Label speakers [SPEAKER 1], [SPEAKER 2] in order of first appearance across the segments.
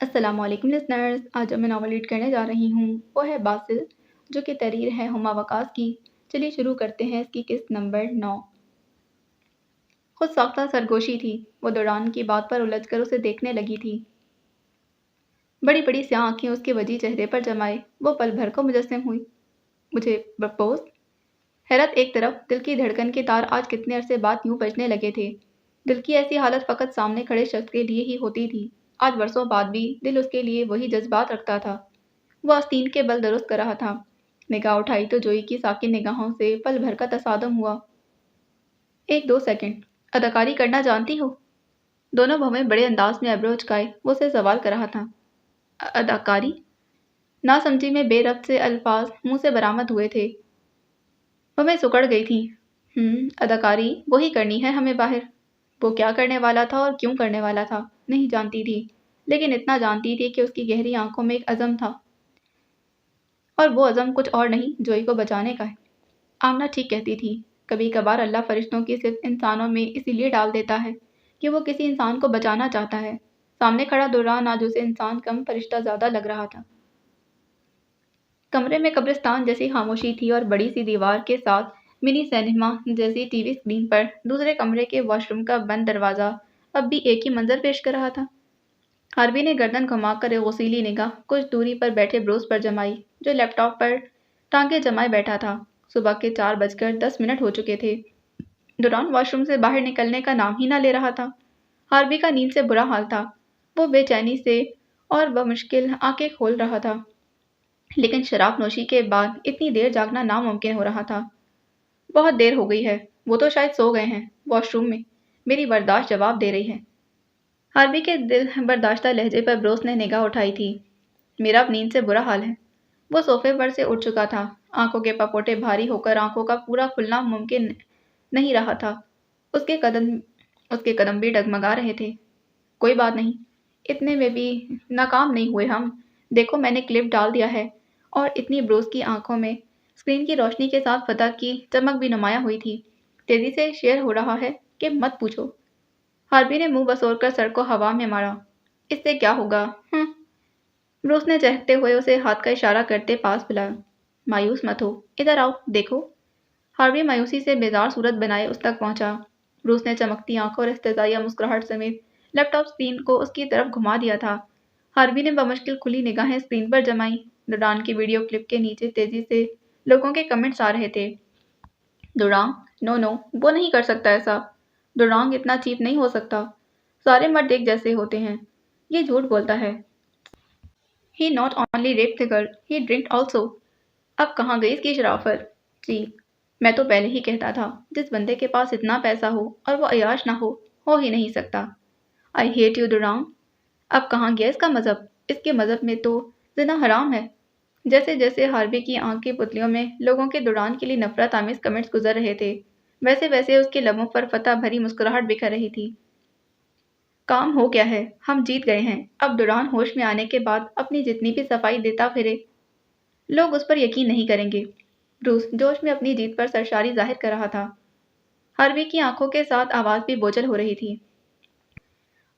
[SPEAKER 1] السلام علیکم لسنرز، آج جو میں ناول ریڈ کرنے جا رہی ہوں وہ ہے باسل، جو کہ تحریر ہے ہما وقاص کی۔ چلیے شروع کرتے ہیں اس کی قسط نمبر 9۔ خود ساختہ سرگوشی تھی، وہ دوران کی بات پر الجھ کر اسے دیکھنے لگی تھی۔ بڑی بڑی سیاہ آنکھیں اس کے وجیح چہرے پر جمائے وہ پل بھر کو مجسم ہوئی۔ مجھے پرپوز؟ حیرت ایک طرف، دل کی دھڑکن کے تار آج کتنے عرصے بعد یوں بجنے لگے تھے۔ دل کی ایسی حالت فقط سامنے کھڑے شخص کے لیے ہی ہوتی تھی۔ آج برسوں بعد بھی دل اس کے لیے وہی جذبات رکھتا تھا۔ وہ آستین کے بل درست کر رہا تھا۔ نگاہ اٹھائی تو جوئی کی ساکن نگاہوں سے پل بھر کا تصادم ہوا۔ 1-2 سیکنڈ، اداکاری کرنا جانتی ہو؟ دونوں بھویں بڑے انداز میں ابرو اچکائے وہ اسے سوال کر رہا تھا۔ اداکاری؟ نا سمجھی میں بے ربط سے الفاظ منہ سے برآمد ہوئے تھے۔ بھویں سکڑ گئی تھیں۔ اداکاری وہی کرنی ہے ہمیں باہر۔ وہ کیا کرنے والا تھا اور کیوں کرنے والا تھا نہیں جانتی تھی، لیکن اتنا جانتی تھی کہ اس کی گہری آنکھوں میں ایک عزم تھا، اور وہ عزم کچھ اور نہیں، جوئی کو بچانے کا ہے۔ آمنہ ٹھیک کہتی تھی، کبھی کبھار اللہ فرشتوں کی صرف انسانوں میں اسی لیے ڈال دیتا ہے کہ وہ کسی انسان کو بچانا چاہتا ہے۔ سامنے کھڑا دوران آج اسے انسان کم فرشتہ زیادہ لگ رہا تھا۔ کمرے میں قبرستان جیسی خاموشی تھی اور بڑی سی دیوار کے ساتھ منی سینما جیسی ٹی وی اسکرین پر دوسرے کمرے کے واش روم کا بند دروازہ اب بھی ایک ہی منظر پیش کر رہا تھا۔ ہاروی نے گردن گھما کر ایک غسیلی نگاہ کچھ دوری پر بیٹھے بروس پر جمائی، جو لیپ ٹاپ پر ٹانگیں جمائے بیٹھا تھا۔ صبح کے 4:10 ہو چکے تھے۔ دوران واش روم سے باہر نکلنے کا نام ہی نہ لے رہا تھا۔ ہاروی کا نیند سے برا حال تھا۔ وہ بے چینی سے اور بمشکل آنکھیں کھول رہا تھا، لیکن شراب نوشی کے بعد اتنی دیر جاگنا ناممکن ہو رہا تھا۔ بہت دیر ہو گئی ہے، وہ تو شاید سو گئے ہیں واش روم میں، میری برداشت جواب دے رہی ہے۔ ہاروی کے دل برداشتہ لہجے پر بروس نے نگاہ اٹھائی تھی۔ میرا اب نیند سے برا حال ہے۔ وہ صوفے پر سے اٹھ چکا تھا۔ آنکھوں کے پپوٹے بھاری ہو کر آنکھوں کا پورا کھلنا ممکن نہیں رہا تھا۔ اس کے قدم بھی ڈگمگا رہے تھے۔ کوئی بات نہیں، اتنے میں بھی ناکام نہیں ہوئے ہم۔ دیکھو میں نے کلپ ڈال دیا ہے، اور اتنی بروس کی آنکھوں میں اسکرین کی روشنی کے ساتھ فتح کی چمک بھی نمایاں ہوئی تھی۔ تیزی سے شیئر ہو رہا ہے کہ مت پوچھو۔ ہاروی نے منہ بسور کر سر کو ہوا میں مارا۔ اس سے کیا ہوگا؟ بروس نے چہکتے ہوئے اسے ہاتھ کا اشارہ کرتے پاس بلایا۔ مایوس مت ہو، ادھر آؤ دیکھو۔ ہاروی مایوسی سے بیزار صورت بنائے اس تک پہنچا۔ بروس نے چمکتی آنکھوں اور استحضائیہ مسکراہٹ سمیت لیپ ٹاپ اسکرین کو اس کی طرف گھما دیا تھا۔ ہاروی نے بمشکل کھلی نگاہیں اسکرین پر جمائیں۔ دوران کی ویڈیو کلپ کے نیچے تیزی سے لوگوں کے کمنٹس آ رہے تھے۔ دورانگ، نو، وہ نہیں کر سکتا ایسا۔ دورانگ اتنا چیپ نہیں ہو سکتا۔ سارے مرد ایک جیسے ہوتے ہیں۔ یہ جھوٹ بولتا ہے۔ He not only raped the girl, he drank also. اب کہاں گئی اس کی شرافت؟ جی، میں تو پہلے ہی کہتا تھا، جس بندے کے پاس اتنا پیسہ ہو اور وہ عیاش نہ ہو ہی نہیں سکتا۔ I hate you دورانگ۔ اب کہاں گیا اس کا مذہب؟ اس کے مذہب میں تو زنا حرام ہے۔ جیسے جیسے ہاروی کی آنکھ کی پتلیوں میں لوگوں کے دوران کے لیے نفرت آمیز کمنٹس گزر رہے تھے، ویسے ویسے اس کے لبوں پر فتح بھری مسکراہٹ بکھر رہی تھی۔ کام ہو گیا ہے، ہم جیت گئے ہیں۔ اب دوران ہوش میں آنے کے بعد اپنی جتنی بھی صفائی دیتا پھرے، لوگ اس پر یقین نہیں کریں گے۔ بروس جوش میں اپنی جیت پر سرشاری ظاہر کر رہا تھا۔ ہاروی کی آنکھوں کے ساتھ آواز بھی بوجھل ہو رہی تھی۔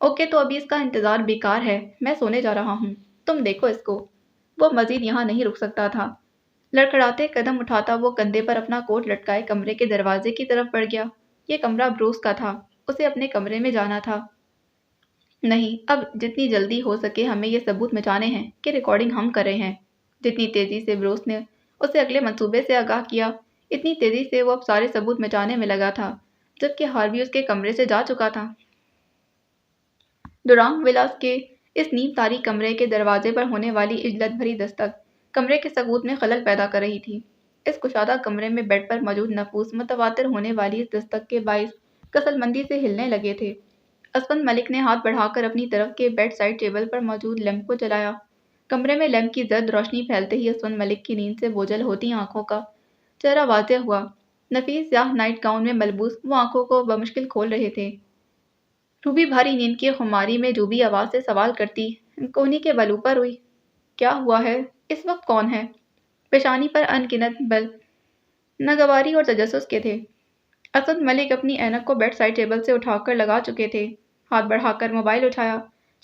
[SPEAKER 1] اوکے تو ابھی اس کا انتظار بیکار ہے، میں سونے جا رہا ہوں، تم دیکھو اس کو۔ وہ مزید یہاں نہیں رک سکتا تھا۔ لڑکھڑاتے قدم اٹھاتا وہ کندھے پر اپنا کوٹ لٹکائے کمرے کے دروازے کی طرف بڑھ گیا۔ یہ کمرہ بروس کا تھا، اسے اپنے کمرے میں جانا تھا۔ نہیں، اب جتنی جلدی ہو سکے ہمیں یہ ثبوت مٹانے ہیں کہ ریکارڈنگ ہم کر رہے ہیں۔ جتنی تیزی سے بروس نے اسے اگلے منصوبے سے آگاہ کیا، اتنی تیزی سے وہ اب سارے ثبوت مٹانے میں لگا تھا، جبکہ ہاروی اس کے کمرے سے جا چکا تھا۔ دورانگ ولاس کے اس نیم تاریک کمرے کے دروازے پر ہونے والی عجلت بھری دستک کمرے کے سکوت میں خلل پیدا کر رہی تھی۔ اس کشادہ کمرے میں بیڈ پر موجود نفوس متواتر ہونے والی اس دستک کے باعث کسل مندی سے ہلنے لگے تھے۔ اسفند ملک نے ہاتھ بڑھا کر اپنی طرف کے بیڈ سائڈ ٹیبل پر موجود لیمپ کو جلایا۔ کمرے میں لیمپ کی زرد روشنی پھیلتے ہی اسفند ملک کی نیند سے بوجھل ہوتی آنکھوں کا چہرہ واضح ہوا۔ نفیس سیاہ نائٹ گاؤن میں ملبوس وہ آنکھوں کو بمشکل کھول رہے تھے۔ روبی بھاری نیند کی خماری میں ڈوبی آواز سے سوال کرتی، کونی کے بل اوپر ہوئی؟ کیا ہوا ہے؟ اس وقت کون ہے؟ پیشانی پر ان گنت بل ناگواری اور تجسس کے تھے۔ اسد ملک اپنی اینک کو بیڈ سائڈ ٹیبل سے اٹھا کر لگا چکے تھے۔ ہاتھ بڑھا کر موبائل اٹھایا،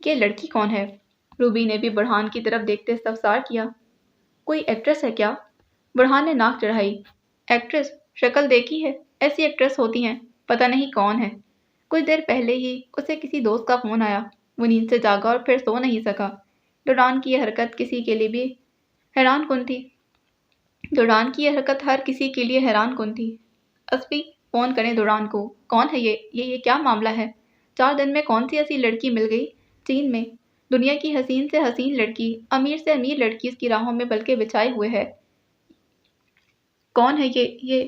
[SPEAKER 1] یہ لڑکی کون ہے؟ روبی نے بھی برہان کی طرف دیکھتے استفسار کیا۔ کوئی ایکٹریس ہے کیا؟ برہان نے ناک چڑھائی۔ ایکٹریس؟ شکل دیکھی ہے، ایسی ایکٹریس ہوتی ہیں، پتہ نہیں کون ہے۔ کچھ دیر پہلے ہی اسے کسی دوست کا فون آیا، وہ نیند سے جاگا اور پھر سو نہیں سکا۔ ڈوران کی یہ حرکت کسی کے لیے بھی حیران کن تھی۔ ڈوران کی یہ حرکت ہر کسی کے لیے حیران کن تھی۔ اسپی، فون کریں ڈوران کو۔ کون ہے یہ کیا معاملہ ہے؟ 4 دن میں کون سی ایسی لڑکی مل گئی؟ چین میں دنیا کی حسین سے حسین لڑکی، امیر سے امیر لڑکی اس کی راہوں میں پلکیں بچھائے ہوئے ہے۔ کون ہے یہ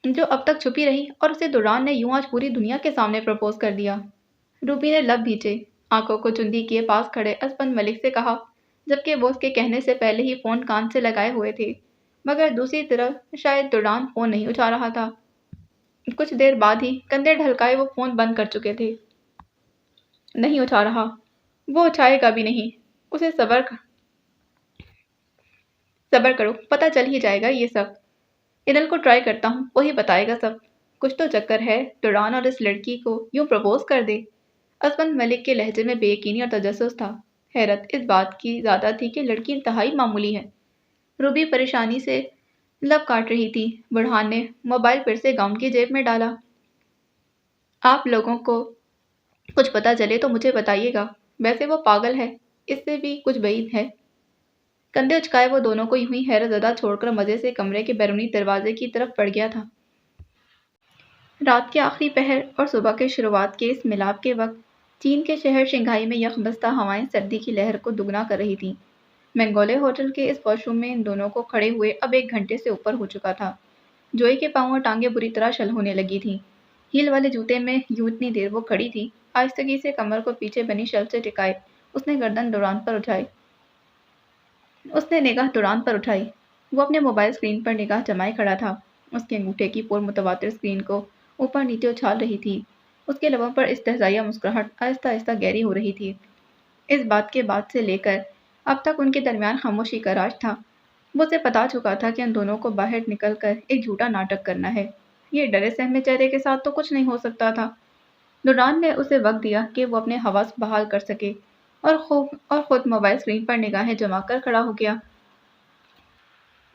[SPEAKER 1] جو اب تک چھپی رہی اور اسے ڈوران نے یوں آج پوری دنیا کے سامنے پرپوز کر دیا؟ روبی نے لب بھینچے، آنکھوں کو چندی کیے پاس کھڑے اسپن ملک سے کہا، جبکہ وہ اس کے کہنے سے پہلے ہی فون کان سے لگائے ہوئے تھے، مگر دوسری طرف شاید ڈوران فون نہیں اٹھا رہا تھا۔ کچھ دیر بعد ہی کندھے ڈھلکائے وہ فون بند کر چکے تھے۔ نہیں اٹھا رہا، وہ اٹھائے گا بھی نہیں۔ اسے صبر کرو، پتہ چل ہی جائے گا یہ سب۔ انل کو ٹرائی کرتا ہوں، وہی بتائے گا سب۔ کچھ تو چکر ہے، ڈوران اور اس لڑکی کو یوں پرپوز کر دے۔ اسپن ملک کے لہجے میں بے یقینی اور تجسس تھا۔ حیرت اس بات کی زیادہ تھی کہ لڑکی انتہائی معمولی ہے۔ روبی پریشانی سے لب کاٹ رہی تھی۔ برہان نے موبائل پھر سے گاؤن کی جیب میں ڈالا۔ آپ لوگوں کو کچھ پتہ چلے تو مجھے بتائیے گا، ویسے وہ پاگل ہے، اس سے بھی کچھ بعید ہے۔ کندھے اچکائے وہ دونوں کو یوں ہی حیرت زدہ چھوڑ کر مزے سے کمرے کے بیرونی دروازے کی طرف بڑھ گیا تھا۔ رات کے آخری پہر اور صبح کے شروعات کے اس ملاپ کے وقت چین کے شہر شنگھائی میں یک بستہ ہوائیں سردی کی لہر کو دگنا کر رہی تھیں۔ مینگولے ہوٹل کے اس واش روم میں ان دونوں کو کھڑے ہوئے اب 1 گھنٹے سے اوپر ہو چکا تھا۔ جوئی کے پاؤں اور ٹانگیں بری طرح شل ہونے لگی تھیں۔ ہیل والے جوتے میں یوں اتنی دیر وہ کھڑی تھی، آہستگی سے کمر کو پیچھے بنی شیلف سے ٹکائے اس نے نگاہ ڈوران پر اٹھائی۔ وہ اپنے موبائل اسکرین پر نگاہ جمائے کھڑا تھا۔ اس کے انگوٹھے کی پور متواتر اسکرین کو اوپر نیچے اچھال رہی تھی۔ اس کے لبوں پر استہزائیہ مسکراہٹ آہستہ آہستہ گہری ہو رہی تھی۔ اس بات کے بعد سے لے کر اب تک ان کے درمیان خاموشی کا راج تھا۔ وہ اسے بتا چکا تھا کہ ان دونوں کو باہر نکل کر ایک جھوٹا ناٹک کرنا ہے۔ یہ ڈرے سہمے چہرے کے ساتھ تو کچھ نہیں ہو سکتا تھا۔ ڈوران نے اسے وقت دیا کہ وہ اپنے حواس بحال کر سکے اور خود موبائل اسکرین پر نگاہیں جما کر کھڑا ہو گیا۔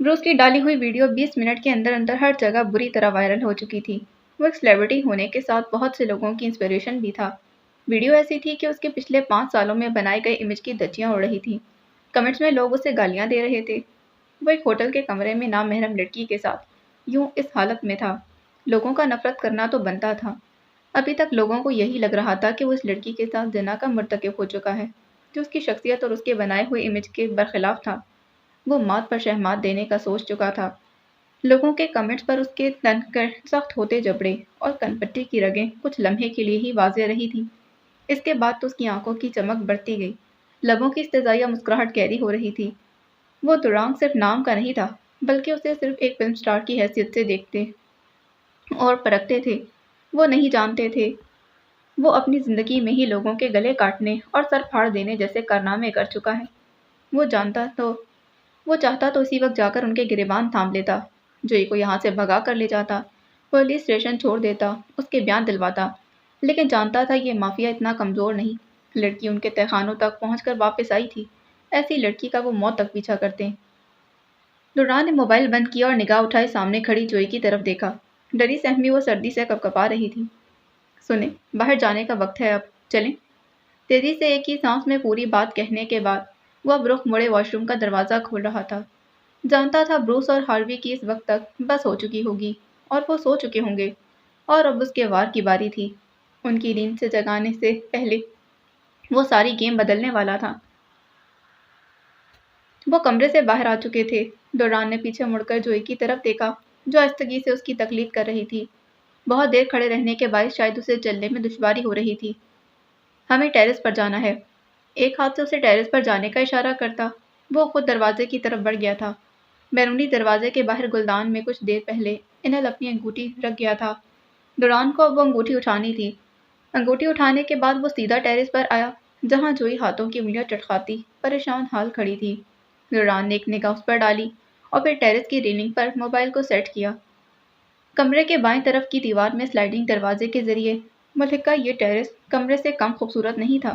[SPEAKER 1] بروس کی ڈالی ہوئی ویڈیو 20 منٹ کے اندر اندر ہر جگہ بری طرح وائرل ہو چکی تھی۔ وہ ایک سیلیبریٹی ہونے کے ساتھ بہت سے لوگوں کی انسپریشن بھی تھا۔ ویڈیو ایسی تھی کہ اس کے پچھلے 5 سالوں میں بنائے گئے امیج کی دھجیاں اڑ رہی تھیں۔ کمنٹس میں لوگ اسے گالیاں دے رہے تھے۔ وہ ایک ہوٹل کے کمرے میں نامحرم لڑکی کے ساتھ یوں اس حالت میں تھا۔ لوگوں کا نفرت کرنا تو بنتا تھا۔ ابھی تک لوگوں کو یہی لگ رہا تھا کہ وہ اس لڑکی کے ساتھ زنا کا مرتکب ہو چکا ہے، جو اس کی شخصیت اور اس کے بنائے ہوئے امیج کے برخلاف تھا۔ وہ مات پر شہمات دینے کا سوچ چکا تھا۔ لوگوں کے کمنٹس پر اس کے تن کر سخت ہوتے جبڑے اور کنپٹی کی رگیں کچھ لمحے کے لیے ہی واضح رہی تھیں۔ اس کے بعد تو اس کی آنکھوں کی چمک بڑھتی گئی، لبوں کی استہزائیہ مسکراہٹ گہری ہو رہی تھی۔ وہ ڈوران صرف نام کا نہیں تھا، بلکہ اسے صرف ایک فلم سٹار کی حیثیت سے دیکھتے اور پرکھتے تھے۔ وہ نہیں جانتے تھے وہ اپنی زندگی میں ہی لوگوں کے گلے کاٹنے اور سر پھاڑ دینے جیسے کارنامے کر چکا ہے۔ وہ چاہتا تو اسی وقت جا کر ان کے گریبان تھام لیتا، جوئی کو یہاں سے بھگا کر لے جاتا، پولیس اسٹیشن چھوڑ دیتا، اس کے بیان دلواتا، لیکن جانتا تھا یہ مافیا اتنا کمزور نہیں۔ لڑکی ان کے تہخانوں تک پہنچ کر واپس آئی تھی، ایسی لڑکی کا وہ موت تک پیچھا کرتے۔ ڈوران نے موبائل بند کیا اور نگاہ اٹھائے سامنے کھڑی جوئی کی طرف دیکھا۔ ڈری سہمی وہ سردی سے کپکپا رہی تھی۔ سنیں، باہر جانے کا وقت ہے، اب چلیں۔ تیزی سے ایک ہی سانس میں پوری بات کہنے کے بعد وہ اب رخ موڑے واش روم کا دروازہ کھول رہا تھا۔ جانتا تھا بروس اور ہاروی کی اس وقت تک بس ہو چکی ہوگی اور وہ سو چکے ہوں گے، اور اب اس کے وار کی باری تھی۔ ان کی نیند سے جگانے سے پہلے وہ ساری گیم بدلنے والا تھا۔ وہ کمرے سے باہر آ چکے تھے۔ ڈوران نے پیچھے مڑ کر جوئی کی طرف دیکھا، جو آہستگی سے اس کی تقلید کر رہی تھی۔ بہت دیر کھڑے رہنے کے باعث شاید اسے چلنے میں دشواری ہو رہی تھی۔ ہمیں ٹیرس پر جانا ہے۔ ایک ہاتھ سے اسے ٹیرس پر جانے کا اشارہ کرتا وہ خود دروازے کی طرف بڑھ گیا تھا۔ بیرونی دروازے کے باہر گلدان میں کچھ دیر پہلے انل اپنی انگوٹھی رکھ گیا تھا۔ ڈوران کو اب وہ انگوٹھی اٹھانی تھی۔ انگوٹھی اٹھانے کے بعد وہ سیدھا ٹیرس پر آیا، جہاں جوئی ہاتھوں کی انگلیاں چٹخاتی پریشان حال کھڑی تھی۔ ڈوران نے ایک نگاہ اس پر ڈالی اور پھر ٹیرس کی ریلنگ پر موبائل کو سیٹ کیا۔ کمرے کے بائیں طرف کی دیوار میں سلائڈنگ دروازے کے ذریعے ملحقہ یہ ٹیرس کمرے سے کم خوبصورت نہیں تھا۔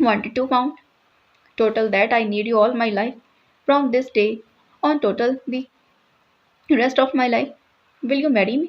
[SPEAKER 1] wanted to found. Total that I need you all my life. From this day on total the rest of my life. Will you marry me?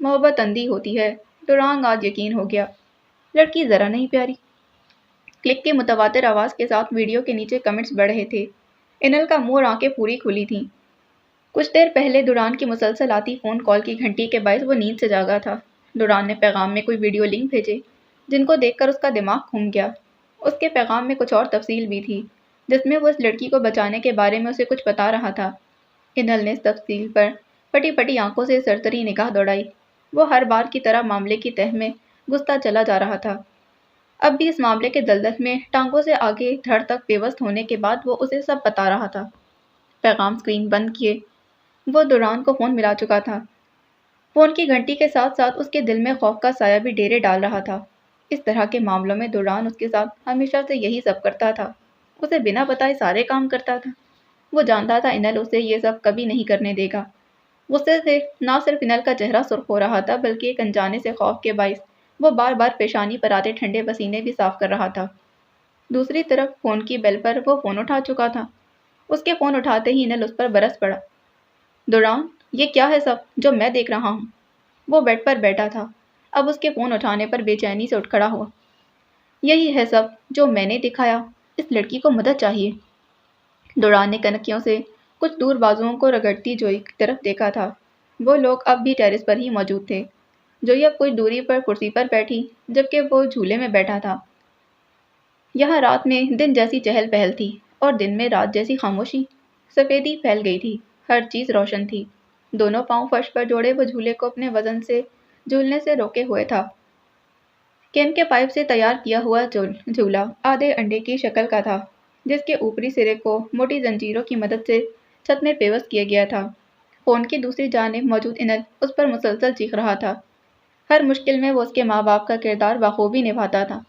[SPEAKER 1] محبت اندھی ہوتی ہے، دوران آج یقین ہو گیا۔ لڑکی ذرا نہیں پیاری۔ کلک کی متواتر آواز کے ساتھ ویڈیو کے نیچے کمنٹس بڑھ رہے تھے۔ انل کا منہ اور آنکھیں پوری کھلی تھیں۔ کچھ دیر پہلے دوران کی مسلسل آتی فون کال کی گھنٹی کے باعث وہ نیند سے جاگا تھا۔ دوران نے پیغام میں کوئی ویڈیو لنک بھیجے جن کو دیکھ کر اس کا دماغ گھوم گیا۔ اس کے پیغام میں کچھ اور تفصیل بھی تھی جس میں وہ اس لڑکی کو بچانے کے بارے میں اسے کچھ بتا رہا تھا۔ انل نے اس تفصیل پر پٹی پٹی آنکھوں سے سرسری نگاہ دوڑائی۔ وہ ہر بار کی طرح معاملے کی تہہ میں گھستا چلا جا رہا تھا۔ اب بھی اس معاملے کے دلدل میں ٹانگوں سے آگے دھڑ تک پیوست ہونے کے بعد وہ اسے سب بتا رہا تھا۔ پیغام اسکرین بند کیے وہ دوران کو فون ملا چکا تھا۔ فون کی گھنٹی کے ساتھ ساتھ اس کے دل میں خوف کا سایہ بھی ڈیرے ڈال رہا تھا۔ اس طرح کے معاملوں میں دوران اس کے ساتھ ہمیشہ سے یہی سب کرتا تھا، اسے بنا بتائے سارے کام کرتا تھا۔ وہ جانتا تھا انل اسے یہ سب کبھی نہیں کرنے دے گا۔ غصے سے نہ صرف انل کا چہرہ سرخ ہو رہا تھا بلکہ ایک انجانے سے خوف کے باعث وہ بار بار پیشانی پر آتے ٹھنڈے پسینے بھی صاف کر رہا تھا۔ دوسری طرف فون کی بیل پر وہ فون اٹھا چکا تھا۔ اس کے فون اٹھاتے ہی انل اس پر برس پڑا۔ دوران، یہ کیا ہے سب جو میں دیکھ رہا ہوں؟ وہ بیڈ پر بیٹھا تھا، اب اس کے فون اٹھانے پر بے چینی سے اٹھ کھڑا ہوا۔ یہی ہے سب جو میں نے دکھایا، اس لڑکی کو مدد چاہیے۔ دوران نے کنکیوں سے کچھ دور بازوؤں کو رگڑتی جوئی کی طرف دیکھا تھا۔ وہ لوگ اب بھی ٹیرس پر ہی موجود تھے۔ جوئی اب کچھ دوری پر کرسی پر بیٹھی جبکہ وہ جھولے میں بیٹھا تھا۔ یہاں رات میں دن جیسی چہل پہل تھی اور دن میں رات جیسی خاموشی۔ سفیدی پھیل گئی تھی، ہر چیز روشن تھی۔ دونوں پاؤں فرش پر جوڑے وہ جھولے کو اپنے وزن سے جھولنے سے روکے ہوئے تھا۔ کیم کے پائپ سے تیار کیا ہوا جھولا آدھے انڈے کی شکل کا تھا جس کے اوپری سرے کو موٹی زنجیروں کی مدد سے چھت میں پیوست کیا گیا تھا۔ فون کی دوسری جانب موجود انل اس پر مسلسل چیخ رہا تھا۔ ہر مشکل میں وہ اس کے ماں باپ کا کردار بخوبی نبھاتا تھا۔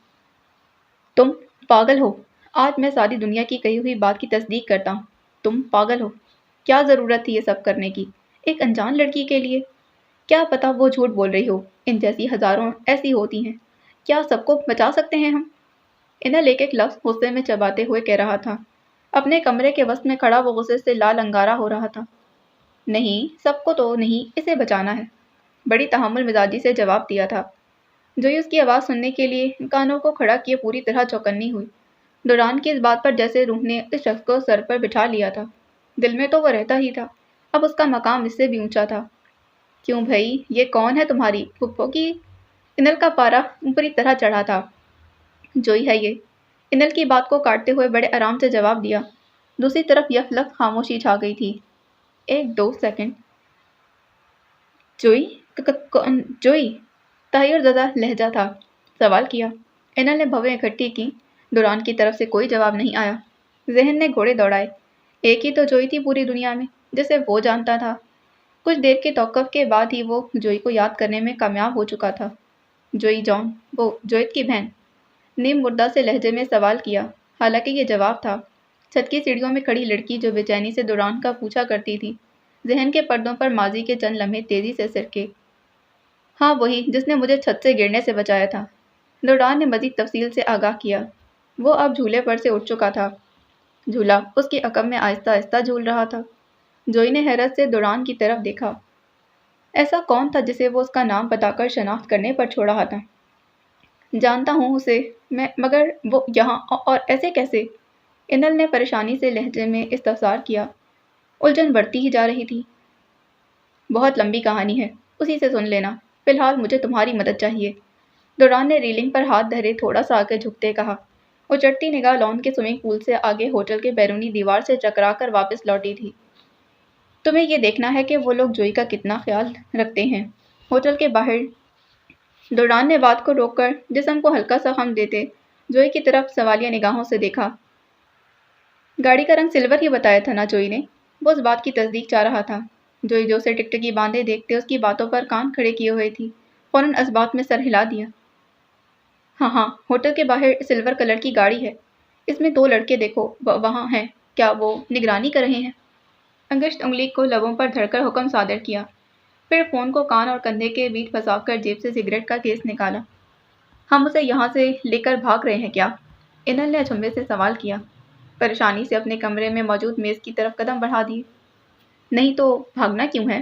[SPEAKER 1] تم پاگل ہو، آج میں ساری دنیا کی کہی ہوئی بات کی تصدیق کرتا ہوں۔ تم پاگل ہو۔ کیا ضرورت تھی یہ سب کرنے کی ایک انجان لڑکی کے لیے؟ کیا پتا وہ جھوٹ بول رہی ہو، ان جیسی ہزاروں ایسی ہوتی ہیں۔ کیا سب کو بچا سکتے ہیں ہم؟ انل ایک ایک لفظ غصے میں چباتے ہوئے کہہ رہا تھا۔ اپنے کمرے کے وسط میں کھڑا وہ غصے سے لال انگارا ہو رہا تھا۔ نہیں، سب کو تو نہیں، اسے بچانا ہے، بڑی تحمل مزاجی سے جواب دیا تھا۔ جوئی اس کی آواز سننے کے لیے کانوں کو کھڑا کیے پوری طرح چوکنی ہوئی۔ دوران کی اس بات پر جیسے روح نے اس شخص کو سر پر بٹھا لیا تھا۔ دل میں تو وہ رہتا ہی تھا، اب اس کا مقام اس سے بھی اونچا تھا۔ کیوں بھائی، یہ کون ہے تمہاری پھپھو کی؟ انل کا پارا اوپری طرح چڑھا تھا۔ جوئی ہے یہ، انل کی بات کو کاٹتے ہوئے بڑے آرام سے جواب دیا۔ دوسری طرف یکلخت خاموشی چھا گئی تھی۔ ایک دو سیکنڈ۔ جوئی؟ کون جوئی؟ تحیر زدہ لہجہ تھا۔ سوال کیا۔ انل نے بھویں اکٹھی کی۔ دوران کی طرف سے کوئی جواب نہیں آیا۔ ذہن نے گھوڑے دوڑائے۔ ایک ہی تو جوئی تھی پوری دنیا میں جسے وہ جانتا تھا۔ کچھ دیر کے توقف کے بعد ہی وہ جوئی کو یاد کرنے میں کامیاب ہو چکا تھا۔ جوئی جان، وہ جویت کی بہن؟ نیم مردہ سے لہجے میں سوال کیا، حالانکہ یہ جواب تھا۔ چھت کی سیڑھیوں میں کھڑی لڑکی جو بے چینی سے دوران کا پوچھا کرتی تھی، ذہن کے پردوں پر ماضی کے چند لمحے تیزی سے سرکے۔ ہاں وہی جس نے مجھے چھت سے گرنے سے بچایا تھا۔ دوران نے مزید تفصیل سے آگاہ کیا۔ وہ اب جھولے پر سے اٹھ چکا تھا۔ جھولا اس کی عقب میں آہستہ آہستہ جھول رہا تھا۔ جوئی نے حیرت سے دوران کی طرف دیکھا۔ ایسا کون تھا جسے وہ اس کا نام بتا کر شناخت کرنے پر چھوڑ رہا تھا؟ جانتا ہوں اسے میں، مگر وہ یہاں اور ایسے کیسے؟ انل نے پریشانی سے لہجے میں استفسار کیا۔ الجھن بڑھتی ہی جا رہی تھی۔ بہت لمبی کہانی ہے، اسی سے سن لینا، فی الحال مجھے تمہاری مدد چاہیے۔ دوران نے ریلنگ پر ہاتھ دھرے تھوڑا سا آگے جھکتے کہا۔ وہ چڑھتی نگاہ لان کے سوئمنگ پول سے آگے ہوٹل کے بیرونی دیوار سے ٹکرا کر واپس لوٹی تھی۔ تمہیں یہ دیکھنا ہے کہ وہ لوگ جوئی کا کتنا خیال رکھتے ہیں۔ ہوٹل کے باہر دوران نے بات کو روک کر جسم کو ہلکا سا خم دیتے جوئی کی طرف سوالیہ نگاہوں سے دیکھا۔ گاڑی کا رنگ سلور ہی بتایا تھا نا جوئی نے؟ وہ اس بات کی تصدیق چاہ رہا تھا۔ جوئی جو اسے ٹکٹکی باندھے دیکھتے اس کی باتوں پر کان کھڑے کیے ہوئے تھی، فوراً اس بات میں سر ہلا دیا۔ ہاں ہاں، ہوٹل کے باہر سلور کلر کی گاڑی ہے، اس میں دو لڑکے دیکھو وہاں ہیں، کیا وہ نگرانی کر رہے ہیں؟ انگشت انگلی کو لبوں پر دھر کر حکم صادر کیا، پھر فون کو کان اور کندھے کے بیچ پھنسا کر جیب سے سگریٹ کا کیس نکالا۔ ہم اسے یہاں سے لے کر بھاگ رہے ہیں کیا؟ انل نے اچنبھے سے سوال کیا، پریشانی سے اپنے کمرے میں موجود میز کی طرف قدم بڑھا دیے۔ نہیں تو بھاگنا کیوں ہے؟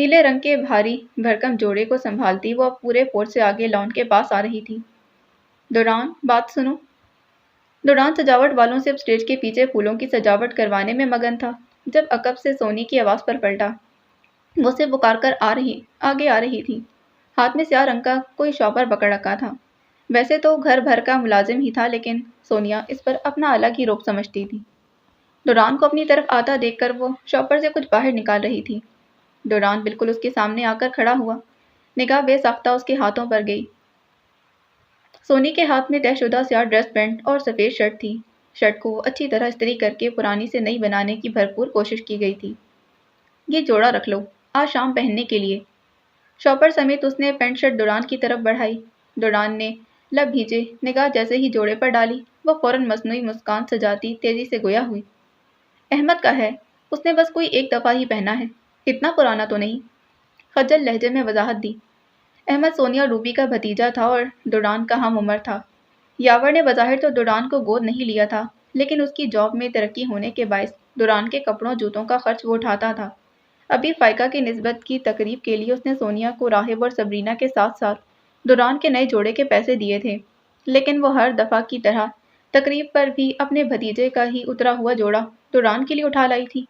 [SPEAKER 1] نیلے رنگ کے بھاری بھرکم جوڑے کو سنبھالتی وہ اب پورے فورس سے آگے لان کے پاس آ رہی تھی۔ دوران بات سنو۔ دوران سجاوٹ والوں سے اب اسٹیج کے پیچھے پھولوں کی سجاوٹ کروانے میں مگن تھا، جب عقب سے سونی کی آواز پر پلٹا۔ وہ اسے پکار کر آگے آ رہی تھی۔ ہاتھ میں سیاہ رنگ کا کوئی شاپر پکڑ رکھا تھا۔ ویسے تو گھر بھر کا ملازم ہی تھا، لیکن سونیا اس پر اپنا الگ ہی روب سمجھتی تھی۔ دوران کو اپنی طرف آتا دیکھ کر وہ شاپر سے کچھ باہر نکال رہی تھی۔ دوران بالکل اس کے سامنے آ کر کھڑا ہوا، نگاہ بے ساختہ اس کے ہاتھوں پر گئی۔ سونی کے ہاتھ میں طے شدہ سیاہ ڈریس پینٹ اور سفید شرٹ تھی۔ شرٹ کو اچھی طرح استری کر کے پرانی سے نئی بنانے کی بھرپور کوشش کی گئی تھی۔ یہ جوڑا رکھ لو، آج شام پہننے کے لیے۔ شاپر سمیت اس نے پینٹ شرٹ دوران کی طرف بڑھائی۔ دوران نے لب بھیجے نگاہ جیسے ہی جوڑے پر ڈالی، وہ فوراً مصنوعی مسکان سجاتی تیزی سے گویا ہوئی۔ احمد کا ہے، اس نے بس کوئی ایک دفعہ ہی پہنا ہے، اتنا پرانا تو نہیں۔ خجل لہجے میں وضاحت دی۔ احمد سونیا روبی کا بھتیجا تھا اور دوران کا ہم عمر تھا۔ یاور نے بظاہر تو دوران کو گود نہیں لیا تھا، لیکن اس کی جاب میں ترقی ہونے کے باعث دوران کے کپڑوں جوتوں کا خرچ وہ اٹھاتا تھا۔ ابھی فائقہ کی نسبت کی تقریب کے لیے اس نے سونیا کو راہب اور سبرینا کے ساتھ ساتھ دوران کے نئے جوڑے کے پیسے دیے تھے، لیکن وہ ہر دفعہ کی طرح تقریب پر بھی اپنے بھتیجے کا ہی اترا ہوا جوڑا دوران کے لیے اٹھا لائی تھی۔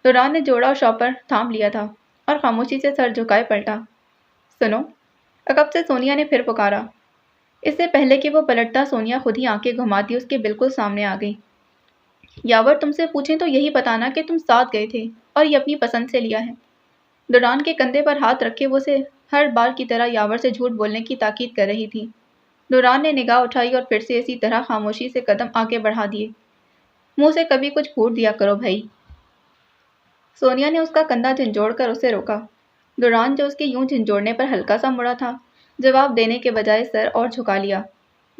[SPEAKER 1] دوران نے جوڑا اور شاپر تھام لیا تھا اور خاموشی سے سر جھکائے پلٹا۔ سنو، عقب سے سونیا نے پھر پکارا۔ اس سے پہلے کہ وہ پلٹتا سونیا خود ہی آنکھیں گھماتی اس کے بالکل سامنے آ گئی۔ یاور تم سے پوچھیں تو یہی بتانا کہ تم ساتھ گئے تھے اور یہ اپنی پسند سے لیا ہے۔ دوران کے کندھے پر ہاتھ رکھے وہ اسے ہر بار کی طرح یاور سے جھوٹ بولنے کی تاکید کر رہی تھی۔ دوران نے نگاہ اٹھائی اور پھر سے اسی طرح خاموشی سے قدم آگے بڑھا دیے۔ منہ سے کبھی کچھ پھوٹ دیا کرو بھائی۔ سونیا نے اس کا کندھا جھنجھوڑ کر اسے روکا۔ دوران جو اس کے یوں جھنجھوڑنے پر ہلکا سا مڑا تھا، جواب دینے کے بجائے سر اور جھکا لیا۔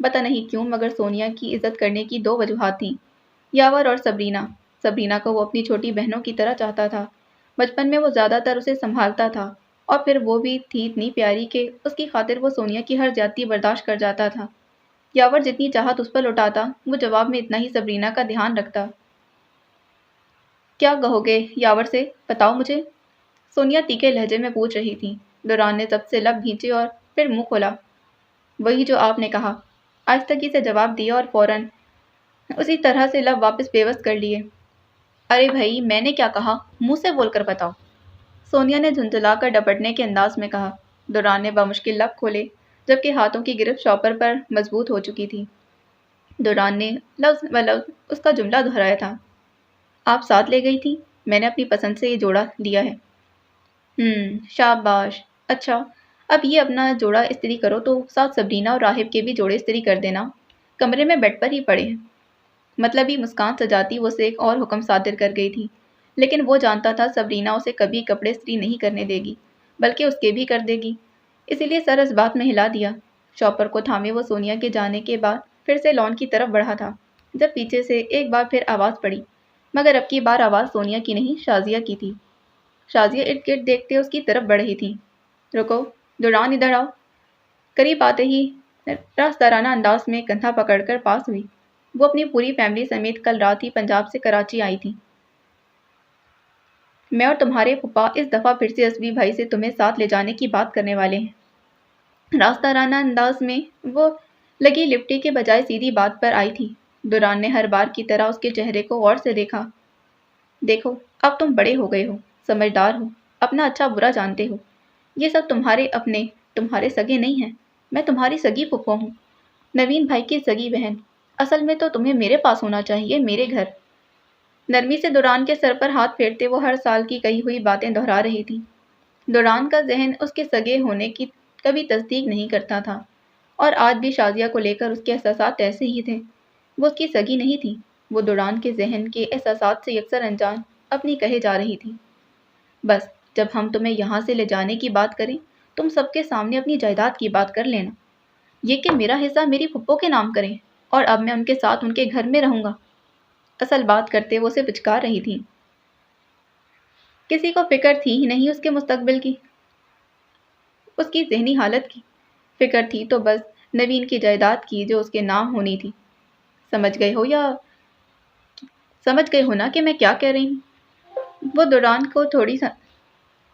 [SPEAKER 1] پتہ نہیں کیوں مگر سونیا کی عزت کرنے کی دو وجوہات تھیں، یاور اور سبرینا۔ سبرینا کو وہ اپنی چھوٹی بہنوں کی طرح چاہتا تھا۔ بچپن میں وہ زیادہ تر اسے سنبھالتا تھا اور پھر وہ بھی تھی اتنی پیاری کہ اس کی خاطر وہ سونیا کی ہر زیادتی برداشت کر جاتا تھا۔ یاور جتنی چاہت اس پر لوٹاتا، وہ جواب میں اتنا ہی سبرینا کا دھیان رکھتا۔ کیا کہو گے یاور سے، بتاؤ مجھے؟ سونیا تیکھے لہجے میں پوچھ رہی تھی۔ دوران نے ضبط سے لب بھینچے اور پھر منہ کھولا۔ وہی جو آپ نے کہا، آہستگی سے جواب دیا اور فوراً اسی طرح سے لب واپس بے بس کر لیے۔ ارے بھائی میں نے کیا کہا، منہ سے بول کر بتاؤ، سونیا نے جھنجھلا کر ڈپٹنے کے انداز میں کہا۔ دوران نے بمشکل لب کھولے، جبکہ ہاتھوں کی گرفت شاپر پر مضبوط ہو چکی تھی۔ دوران نے لفظ و لفظ اس کا جملہ دہرایا تھا۔ آپ ساتھ لے گئی تھی، میں نے اپنی پسند سے یہ جوڑا لیا ہے۔ شاباش، اچھا اب یہ اپنا جوڑا استری کرو تو ساتھ سبرینا اور راہب کے بھی جوڑے استری کر دینا، کمرے میں بیڈ پر ہی پڑے ہیں۔ مطلبی مسکان سجاتی وہ اسے ایک اور حکم صادر کر گئی تھی، لیکن وہ جانتا تھا سبرینا اسے کبھی کپڑے استری نہیں کرنے دے گی، بلکہ اس کے بھی کر دے گی، اسی لیے سر اس بات میں ہلا دیا۔ شاپر کو تھامے وہ سونیا کے جانے کے بعد پھر سے لان کی طرف بڑھا تھا، جب پیچھے سے ایک بار پھر آواز پڑی، مگر اب کی بار آواز سونیا کی نہیں شازیہ کی تھی۔ شازیہ ارد گرد دیکھتے اس کی طرف بڑھ رہی تھی۔ رکو، دوران ادھر آؤ۔ قریب آتے ہی راستارانہ انداز میں کندھا پکڑ کر پاس ہوئی۔ وہ اپنی پوری فیملی سمیت کل رات ہی پنجاب سے کراچی آئی تھی۔ میں اور تمہارے پھپھا اس دفعہ پھر سے ازبی بھائی سے تمہیں ساتھ لے جانے کی بات کرنے والے ہیں۔ راستارانہ انداز میں وہ لگی لپٹی کے بجائے سیدھی بات پر آئی تھی۔ دوران نے ہر بار کی طرح اس کے چہرے کو غور سے دیکھا۔ دیکھو، اب تم بڑے ہو گئے ہو، سمجھدار ہو، اپنا اچھا برا جانتے ہو۔ یہ سب تمہارے اپنے، تمہارے سگے نہیں ہیں، میں تمہاری سگی پھپھو ہوں، نوین بھائی کی سگی بہن۔ اصل میں تو تمہیں میرے پاس ہونا چاہیے، میرے گھر۔ نرمی سے دوران کے سر پر ہاتھ پھیرتے وہ ہر سال کی کہی ہوئی باتیں دہرا رہی تھی۔ دوران کا ذہن اس کے سگے ہونے کی کبھی تصدیق نہیں کرتا تھا، اور آج بھی شازیہ کو لے کر اس کے احساسات ایسے ہی تھے۔ وہ اس کی سگی نہیں تھی، وہ دوران کے ذہن کے احساسات سے یکسر انجان اپنی کہے جا رہی تھی۔ بس جب ہم تمہیں یہاں سے لے جانے کی بات کریں، تم سب کے سامنے اپنی جائیداد کی بات کر لینا، یہ کہ میرا حصہ میری پھپھو کے نام کریں، اور اب میں ان کے ساتھ ان کے گھر میں رہوں گا۔ اصل بات کرتے وہ اسے پچکار رہی تھی۔ کسی کو فکر تھی ہی نہیں اس کے مستقبل کی، اس کی ذہنی حالت کی۔ فکر تھی تو بس نوین کی جائیداد کی جو اس کے نام ہونی تھی۔ سمجھ گئے ہو نا کہ میں کیا کہہ رہی ہوں؟ وہ دوران کو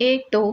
[SPEAKER 1] 1 2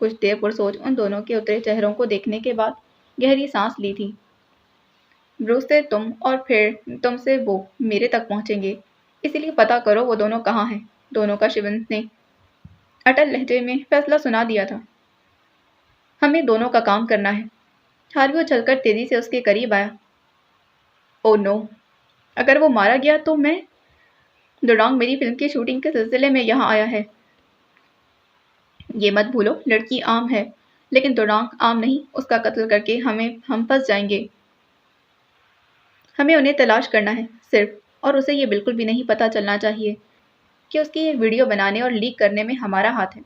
[SPEAKER 1] کچھ دیر پرسوچ ان دونوں کے اترے چہروں کو دیکھنے کے بعد گہری سانس لی تھی۔ بروس سے تم اور پھر تم سے وہ میرے تک پہنچیں گے، اسی لیے پتہ کرو وہ دونوں کہاں ہیں۔ دونوں کا شیون نے اٹل لہجے میں فیصلہ سنا دیا تھا۔ ہمیں دونوں کا کام کرنا ہے۔ ہاروی اچھل کر تیزی سے اس کے قریب آیا۔ او نو، اگر وہ مارا گیا تو میں دوڈانگ میری فلم کی شوٹنگ کے سلسلے میں یہاں آیا ہے۔ یہ مت بھولو، لڑکی عام ہے لیکن دوڈانگ عام نہیں، اس کا قتل کر کے ہم پھنس جائیں گے۔ ہمیں انہیں تلاش کرنا ہے صرف، اور اسے یہ بالکل بھی نہیں پتہ چلنا چاہیے کہ اس کی ایک ویڈیو بنانے اور لیک کرنے میں ہمارا ہاتھ ہے۔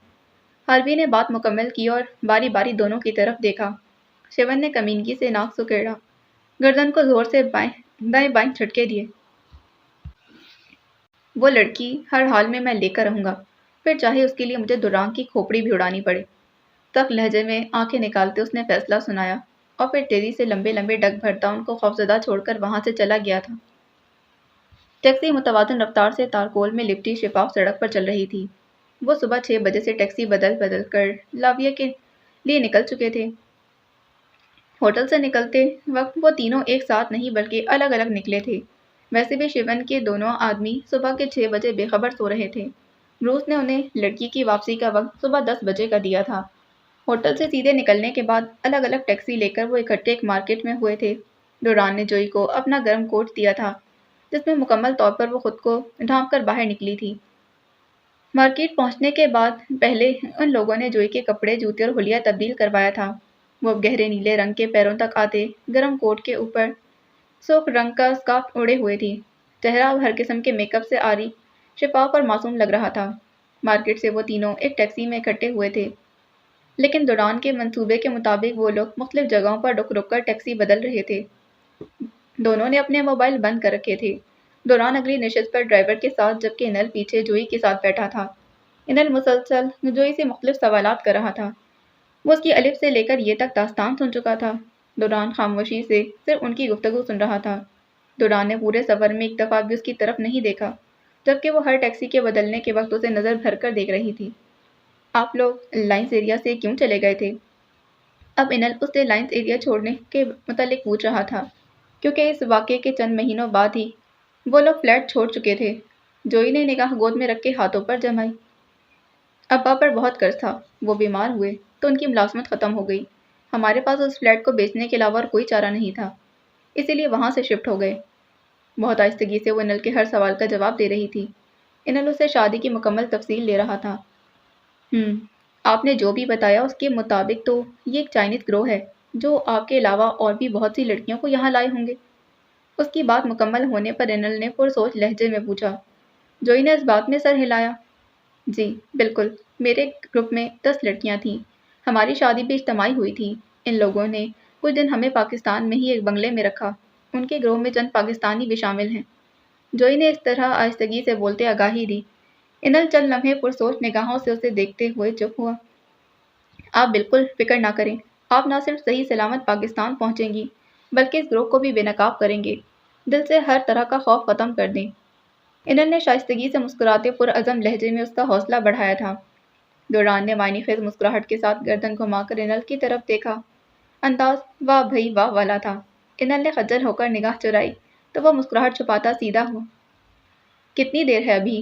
[SPEAKER 1] ہاروی نے بات مکمل کی اور باری باری دونوں کی طرف دیکھا۔ شیون نے کمینگی سے ناک سکیڑا، گردن کو زور سے دائیں بائیں جھٹکے دیے۔ وہ لڑکی ہر حال میں لے کر رہوں گا، پھر چاہے اس کے لیے مجھے دوڈانگ کی کھوپڑی بھی اڑانی پڑے۔ سخت لہجے میں آنکھیں نکالتے اس نے فیصلہ سنایا اور پھر تیزی سے لمبے لمبے ڈگ بھرتا ان کو خوفزدہ چھوڑ کر وہاں سے چلا گیا تھا۔ ٹیکسی متوازن رفتار سے تارکول میں لپٹی شفاف سڑک پر چل رہی تھی۔ وہ صبح 6 بجے سے ٹیکسی بدل کر لاویہ کے لیے نکل چکے تھے۔ ہوٹل سے نکلتے وقت وہ تینوں ایک ساتھ نہیں بلکہ الگ الگ نکلے تھے۔ ویسے بھی شیون کے دونوں آدمی صبح کے 6 بجے بے خبر سو رہے تھے۔ بروس نے انہیں لڑکی کی واپسی کا وقت صبح 10 بجے کا دیا تھا۔ ہوٹل سے سیدھے نکلنے کے بعد الگ الگ ٹیکسی لے کر وہ اکٹھے ایک مارکیٹ میں ہوئے تھے۔ ڈوران نے جوئی کو اپنا گرم کوٹ دیا تھا جس میں مکمل طور پر وہ خود کو ڈھانپ کر باہر نکلی تھی۔ مارکیٹ پہنچنے کے بعد پہلے ان لوگوں نے جوئی کے کپڑے، جوتے اور حلیہ تبدیل کروایا تھا۔ وہ اب گہرے نیلے رنگ کے پیروں تک آتے گرم کوٹ کے اوپر سرخ رنگ کا اسکارف اوڑھے ہوئے تھی۔ چہرہ اب ہر قسم کے میک اپ سے عاری، شفاف اور معصوم لگ رہا تھا۔ مارکیٹ سے وہ تینوں ایک ٹیکسی میں اکٹھے ہوئے تھے، لیکن دوران کے منصوبے کے مطابق وہ لوگ مختلف جگہوں پر رک کر ٹیکسی بدل رہے تھے۔ دونوں نے اپنے موبائل بند کر رکھے تھے۔ دوران اگلی نشست پر ڈرائیور کے ساتھ جبکہ انل پیچھے جوئی کے ساتھ بیٹھا تھا۔ انل مسلسل جوئی سے مختلف سوالات کر رہا تھا۔ وہ اس کی الف سے لے کر یہ تک داستان سن چکا تھا۔ دوران خاموشی سے صرف ان کی گفتگو سن رہا تھا۔ دوران نے پورے سفر میں ایک دفعہ بھی اس کی طرف نہیں دیکھا، جبکہ وہ ہر ٹیکسی کے بدلنے کے وقت اسے نظر بھر کر دیکھ رہی تھی۔ آپ لوگ لائنز ایریا سے کیوں چلے گئے تھے؟ اب انل اس سے لائنز ایریا چھوڑنے کے متعلق پوچھ رہا تھا، کیونکہ اس واقعے کے چند مہینوں بعد ہی وہ لوگ فلیٹ چھوڑ چکے تھے۔ جوئی نے نگاہ گود میں رکھ کے ہاتھوں پر جمائی۔ ابا پر بہت قرض تھا، وہ بیمار ہوئے تو ان کی ملازمت ختم ہو گئی۔ ہمارے پاس اس فلیٹ کو بیچنے کے علاوہ اور کوئی چارہ نہیں تھا، اسی لیے وہاں سے شفٹ ہو گئے۔ بہت آہستگی سے وہ انل کے ہر سوال کا جواب دے رہی تھی۔ انل اسے شادی کی مکمل تفصیل دے رہا تھا۔ آپ نے جو بھی بتایا اس کے مطابق تو یہ ایک چائنیز گروہ ہے جو آپ کے علاوہ اور بھی بہت سی لڑکیوں کو یہاں لائے ہوں گے۔ اس کی بات مکمل ہونے پر انل نے پرسوچ لہجے میں پوچھا۔ جوئی نے اس بات میں سر ہلایا۔ جی بالکل، میرے گروپ میں 10 لڑکیاں تھیں۔ ہماری شادی بھی اجتماعی ہوئی تھی۔ ان لوگوں نے کچھ دن ہمیں پاکستان میں ہی ایک بنگلے میں رکھا۔ ان کے گروہ میں چند پاکستانی بھی شامل ہیں۔ جوئی نے اس طرح آہستگی سے بولتے آگاہی دی۔ انل چند لمحے پرسوچ نگاہوں سے اسے دیکھتے ہوئے چپ ہوا۔ آپ بالکل فکر نہ کریں، آپ نہ صرف صحیح سلامت پاکستان پہنچیں گی بلکہ اس گروہ کو بھی بے نقاب کریں گے۔ دل سے ہر طرح کا خوف ختم کر دیں۔ انل نے شائستگی سے مسکراتے پرعزم لہجے میں اس کا حوصلہ بڑھایا تھا۔ دوران نے معنی خیز مسکراہٹ کے ساتھ گردن گھما کر انل کی طرف دیکھا۔ انداز واہ بھئی واہ والا تھا۔ انل نے خجل ہو کر نگاہ چرائی تو وہ مسکراہٹ چھپاتا سیدھا ہوا۔ کتنی دیر ہے ابھی؟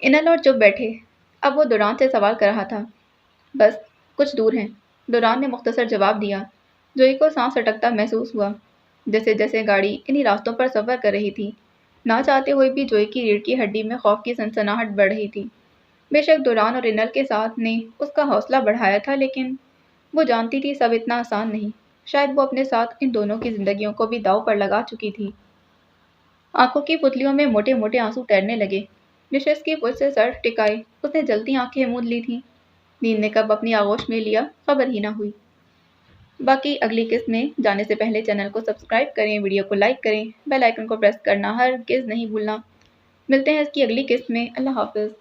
[SPEAKER 1] انل اور چپ بیٹھے۔ اب وہ دوران سے سوال کر رہا تھا۔ بس کچھ دور ہیں، دوران نے مختصر جواب دیا۔ جوئی کو سانس اٹکتا محسوس ہوا، جیسے جیسے گاڑی انہی راستوں پر سفر کر رہی تھی۔ نہ چاہتے ہوئے بھی جوئی کی ریڑھ کی ہڈی میں خوف کی سنسناہٹ بڑھ رہی تھی۔ بے شک دوران اور انل کے ساتھ نے اس کا حوصلہ بڑھایا تھا، لیکن وہ جانتی تھی سب اتنا آسان نہیں۔ شاید وہ اپنے ساتھ ان دونوں کی زندگیوں کو بھی داؤ پر لگا چکی تھی۔ آنکھوں کی پتلیوں میں موٹے موٹے آنسو تیرنے لگے۔ نشست کی پشت سے سر ٹکائے اس نے جلتی آنکھیں موند لی تھیں۔ نیند نے کب اپنی آغوش میں لیا خبر ہی نہ ہوئی۔ باقی اگلی قسط میں جانے سے پہلے چینل کو سبسکرائب کریں، ویڈیو کو لائک کریں، بیل آئیکن کو پریس کرنا ہرگز نہیں بھولنا۔ ملتے ہیں اس کی اگلی قسط میں۔ اللہ حافظ۔